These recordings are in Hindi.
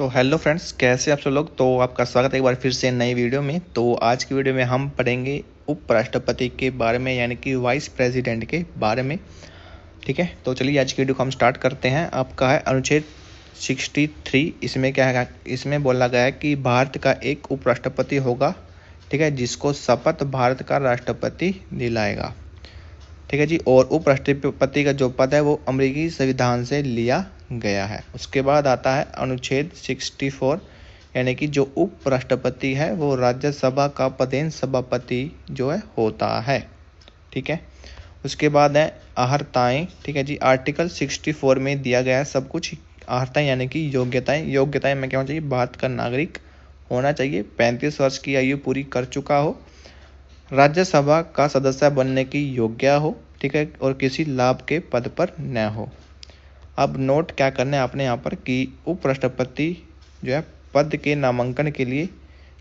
तो हेलो फ्रेंड्स, कैसे आप सब लोग। तो आपका स्वागत है एक बार फिर से नई वीडियो में। तो आज की वीडियो में हम पढ़ेंगे उपराष्ट्रपति के बारे में, यानी कि वाइस प्रेसिडेंट के बारे में। ठीक है, तो चलिए आज की वीडियो को हम स्टार्ट करते हैं। आपका है अनुच्छेद 63। इसमें क्या है, इसमें बोला गया है कि भारत का एक उपराष्ट्रपति होगा, ठीक है, जिसको शपथ भारत का राष्ट्रपति दिलाएगा। ठीक है जी। और उपराष्ट्रपति का जो पद है वो अमेरिकी संविधान से लिया गया है। उसके बाद आता है अनुच्छेद 64, यानी कि जो उपराष्ट्रपति है वो राज्यसभा का पदेन सभापति जो है होता है। ठीक है। उसके बाद है अर्हताएं। ठीक है जी। आर्टिकल 64 में दिया गया है सब कुछ। अर्हताएं यानी कि योग्यताएं में क्या होना चाहिए, भारत का नागरिक होना चाहिए, 35 वर्ष की आयु पूरी कर चुका हो, राज्यसभा का सदस्य बनने की योग्य हो, ठीक है, और किसी लाभ के पद पर न हो। अब नोट क्या करना है आपने यहाँ पर कि उपराष्ट्रपति जो है पद के नामांकन के लिए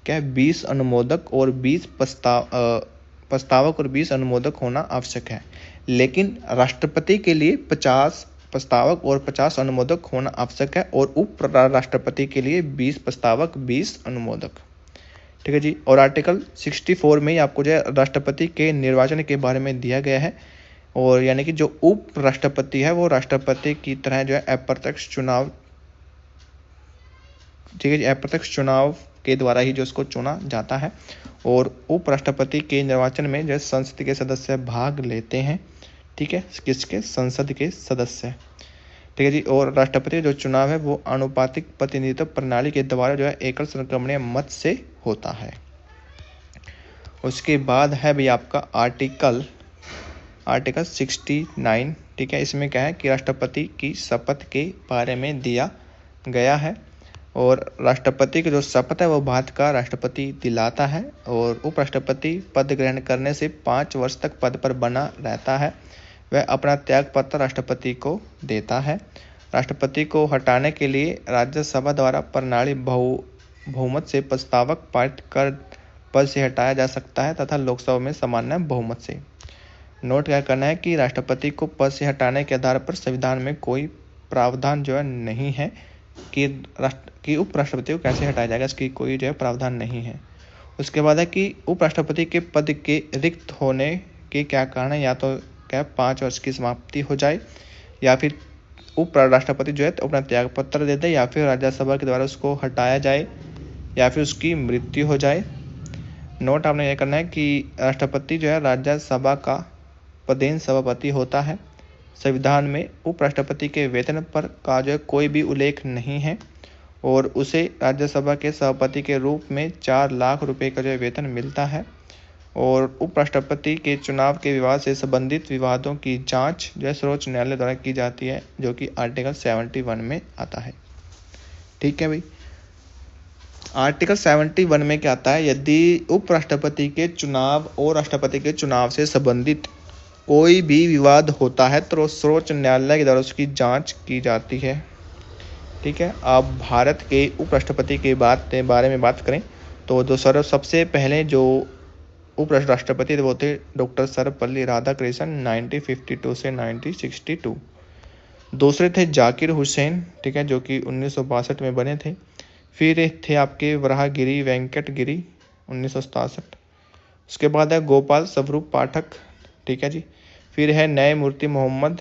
क्या है, 20 अनुमोदक और 20 प्रस्तावक और 20 अनुमोदक होना आवश्यक है। लेकिन राष्ट्रपति के लिए 50 प्रस्तावक और 50 अनुमोदक होना आवश्यक है, और उप राष्ट्रपति के लिए 20 प्रस्तावक 20 अनुमोदक। ठीक है जी। और आर्टिकल 64 में ही आपको जो है राष्ट्रपति के निर्वाचन के बारे में दिया गया है, और यानी कि जो उप राष्ट्रपति है वो राष्ट्रपति की तरह जो है अप्रत्यक्ष चुनाव, ठीक है जी, अप्रत्यक्ष चुनाव के द्वारा ही जो उसको चुना जाता है। और उप राष्ट्रपति के निर्वाचन में जो संसद के सदस्य भाग लेते हैं। ठीक है, किसके, संसद के सदस्य। ठीक है जी। और राष्ट्रपति जो चुनाव है वो आनुपातिक प्रतिनिधित्व प्रणाली के द्वारा जो है एकल संक्रमणीय मत से होता है। उसके बाद है भाई आपका आर्टिकल 69। ठीक है, इसमें क्या है कि राष्ट्रपति की शपथ के बारे में दिया गया है, और राष्ट्रपति की जो शपथ है वो भारत का राष्ट्रपति दिलाता है, और उपराष्ट्रपति पद ग्रहण करने से 5 वर्ष तक पद पर बना रहता है। वह अपना त्याग पत्र राष्ट्रपति को देता है। राष्ट्रपति को हटाने के लिए राज्यसभा द्वारा प्रणाली बहुमत से प्रस्तावक पारित कर पद से हटाया जा सकता है, तथा लोकसभा में सामान्य बहुमत से। नोट क्या करना है कि राष्ट्रपति को पद से हटाने के आधार पर संविधान में कोई प्रावधान जो है नहीं है कि उपराष्ट्रपति को कैसे हटाया जाएगा, इसकी कोई जो है प्रावधान नहीं है। उसके बाद है कि उपराष्ट्रपति के पद के रिक्त होने के क्या कारण है, या तो क्या 5 वर्ष की समाप्ति हो जाए, या फिर उपराष्ट्रपति जो है तो अपना त्याग पत्र दे दे, या फिर राज्यसभा के द्वारा उसको हटाया जाए, या फिर उसकी मृत्यु हो जाए। नोट आपने यह करना है कि राष्ट्रपति जो है राज्यसभा का पदेन सभापति होता है। संविधान में उपराष्ट्रपति के वेतन पर का जो है कोई भी उल्लेख नहीं है, और उसे राज्यसभा के सभापति के रूप में 4 लाख रुपए का जो है वेतन मिलता है। और उपराष्ट्रपति के चुनाव के विवाद से संबंधित विवादों की जांच जो है सर्वोच्च न्यायालय द्वारा की जाती है, जो कि आर्टिकल 71 में आता है। ठीक है भाई। आर्टिकल 71 में क्या आता है, यदि उपराष्ट्रपति के चुनाव और राष्ट्रपति के चुनाव से संबंधित कोई भी विवाद होता है तो सर्वोच्च न्यायालय के द्वारा उसकी जांच की जाती है। ठीक है। अब भारत के उपराष्ट्रपति के बारे में बात करें तो जो सबसे पहले जो उपराष्ट्रपति थे वो थे डॉक्टर सर्वपल्ली राधाकृष्णन 1952 से 1962। दूसरे थे जाकिर हुसैन, ठीक है, जो कि 1962 में बने थे। फिर थे आपके वराहगिरी वेंकट गिरी 1967। उसके बाद है गोपाल स्वरूप पाठक, ठीक है जी। फिर है न्यायमूर्ति मोहम्मद।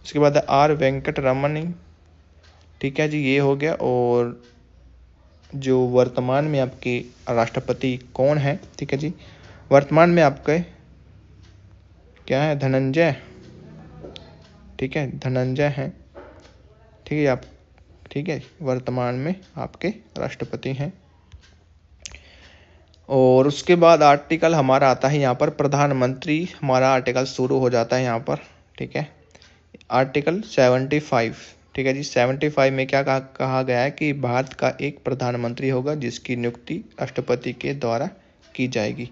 उसके बाद है आर वेंकट रमनी, ठीक है जी, ये हो गया। और जो वर्तमान में आपके राष्ट्रपति कौन है, ठीक है जी, वर्तमान में आपके क्या है, धनंजय, ठीक है, धनंजय हैं, ठीक है आप, ठीक है, वर्तमान में आपके राष्ट्रपति हैं। और उसके बाद आर्टिकल हमारा आता है यहाँ पर प्रधानमंत्री, हमारा आर्टिकल शुरू हो जाता है यहाँ पर। ठीक है, आर्टिकल 75, ठीक है जी। 75 में क्या कहा गया है कि भारत का एक प्रधानमंत्री होगा जिसकी नियुक्ति राष्ट्रपति के द्वारा की जाएगी।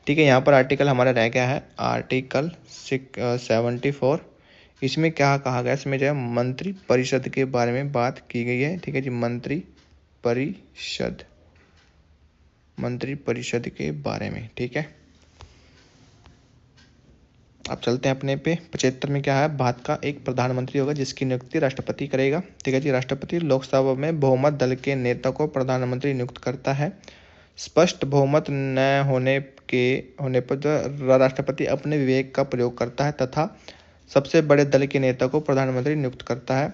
ठीक है, यहाँ पर आर्टिकल हमारा रह गया है आर्टिकल 74। इसमें क्या कहा गया, इसमें जो है मंत्री परिषद के बारे में बात की गई है। ठीक है जी, मंत्री परिषद के बारे में। ठीक है, अब चलते हैं अपने पे 75 में। क्या है, भारत का एक प्रधानमंत्री होगा जिसकी नियुक्ति राष्ट्रपति करेगा। ठीक है जी। राष्ट्रपति लोकसभा में बहुमत दल के नेता को प्रधानमंत्री नियुक्त करता है। स्पष्ट बहुमत न होने पर राष्ट्रपति अपने विवेक का प्रयोग करता है तथा सबसे बड़े दल के नेता को प्रधानमंत्री नियुक्त करता है।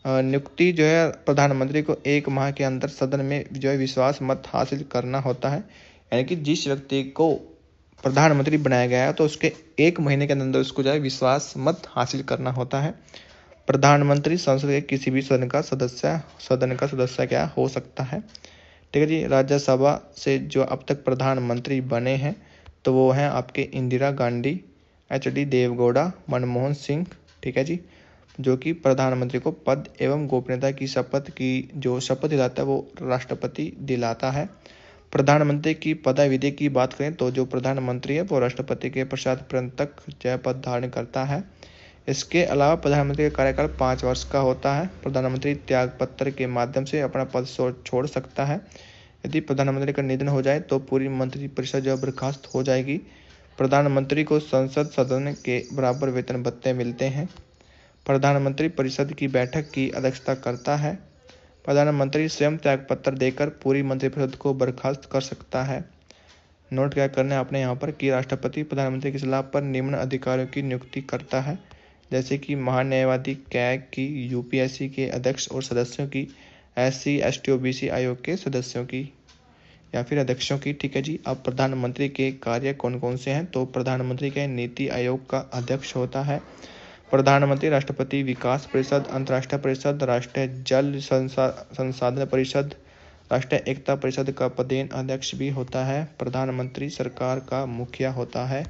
नियुक्ति जो है, प्रधानमंत्री को 1 माह के अंदर सदन में जो है विश्वास मत हासिल करना होता है। यानी कि जिस व्यक्ति को प्रधानमंत्री बनाया गया है तो उसके 1 महीने के अंदर उसको जो है विश्वास मत हासिल करना होता है। प्रधानमंत्री संसद के किसी भी सदन का सदस्य क्या हो सकता है। ठीक है जी। राज्यसभा से जो अब तक प्रधानमंत्री बने हैं तो वो हैं आपके इंदिरा गांधी, HD देवगौड़ा, मनमोहन सिंह। ठीक है जी। जो कि प्रधानमंत्री को पद एवं गोपनीयता की शपथ दिलाता है वो राष्ट्रपति दिलाता है। प्रधानमंत्री की पदाविधि की बात करें तो जो प्रधानमंत्री है वो राष्ट्रपति के पश्चात तक जय पद धारण करता है। इसके अलावा प्रधानमंत्री का कार्यकाल 5 वर्ष का होता है। प्रधानमंत्री त्यागपत्र के माध्यम से अपना पद छोड़ सकता है। यदि प्रधानमंत्री का निधन हो जाए तो पूरी मंत्रिपरिषद जो बर्खास्त हो जाएगी। प्रधानमंत्री को संसद सदन के बराबर वेतन भत्ते मिलते हैं। प्रधानमंत्री परिषद की बैठक की अध्यक्षता करता है। प्रधानमंत्री स्वयं त्यागपत्र देकर पूरी मंत्रिपरिषद को बर्खास्त कर सकता है। नोट क्या करना है आपने यहाँ पर कि राष्ट्रपति प्रधानमंत्री की सलाह पर निम्न अधिकारियों की नियुक्ति करता है, जैसे कि महान्यायवादी, कैग की, UPSC के अध्यक्ष और सदस्यों की, SC, ST, OBC आयोग के सदस्यों की या फिर अध्यक्षों की। ठीक है जी। अब प्रधानमंत्री के कार्य कौन कौन से हैं, तो प्रधानमंत्री के नीति आयोग का अध्यक्ष होता है। प्रधानमंत्री राष्ट्रपति विकास परिषद, अंतर्राष्ट्रीय परिषद, राष्ट्रीय जल संसाधन परिषद, राष्ट्रीय एकता परिषद का पदेन अध्यक्ष भी होता है। प्रधानमंत्री सरकार का मुखिया होता है।